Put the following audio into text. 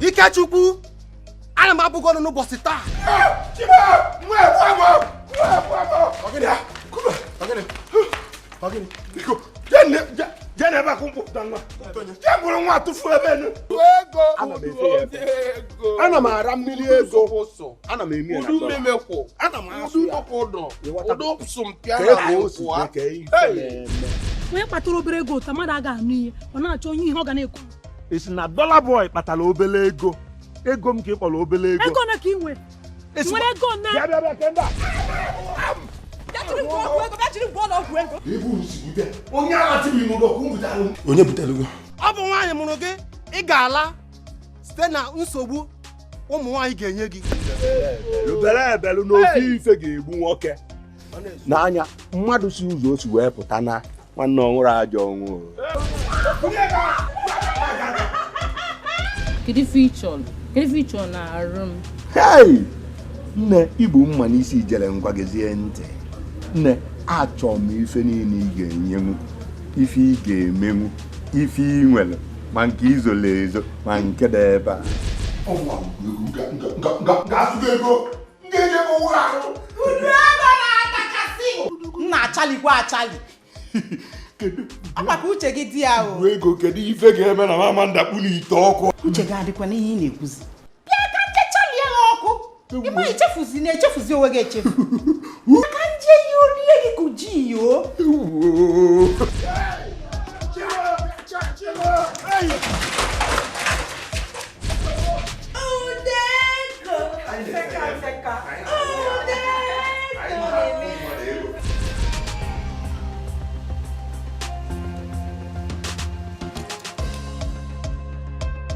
Ikechukwu, ana m abụgo n'ụbọchị taa. Ana m ara mmiri ego. Ana m emi na. Ana m asụ ya. Onye kpatara obere ego ta mmadụ aga anụ ihe ọ na-achọ onye ihe ọ ga na-ekwu. Isi na dollar boy kpatara obele ego. Ego m ka ị kpọrọ obele ego. Ego na ka ị nwere. Nwere ego na. Bịa kenda. Onye butere gị? Ọ bụ nwaanyị mụrụ gị, ị ga-ala site na nsogbu ụmụ nwaanyị ga-enye gị. Lubere ebelu n'ofe ife ga-egbu nwoke. N'anya mmadụ si ụzọ o si wee pụta na nwanne ọnwụrụ ajọ ọnwụ. Kedu feature na arụ m? Hey! Nne Igbo mma n'isi ijere ngwa gezie ntị. Nne achọ m ife niile ị ga-enyenwu, ife ị ga-emenwu, ife ị nwere, ma nke izole ezo, ma nke dị ebe a. Na-achalikwa achali. Ọkpaka uche gị di ya o. Ego kedu ife ga-eme na mama ndakpu n'ite ọkụ? Uche gị adịkwa n'ihe ị na-ekwuzi. Bịa ka nje chalie ọkụ. Ịma echefuzi onwe gị echefu. Ka nje ihe orie gị kuji yo.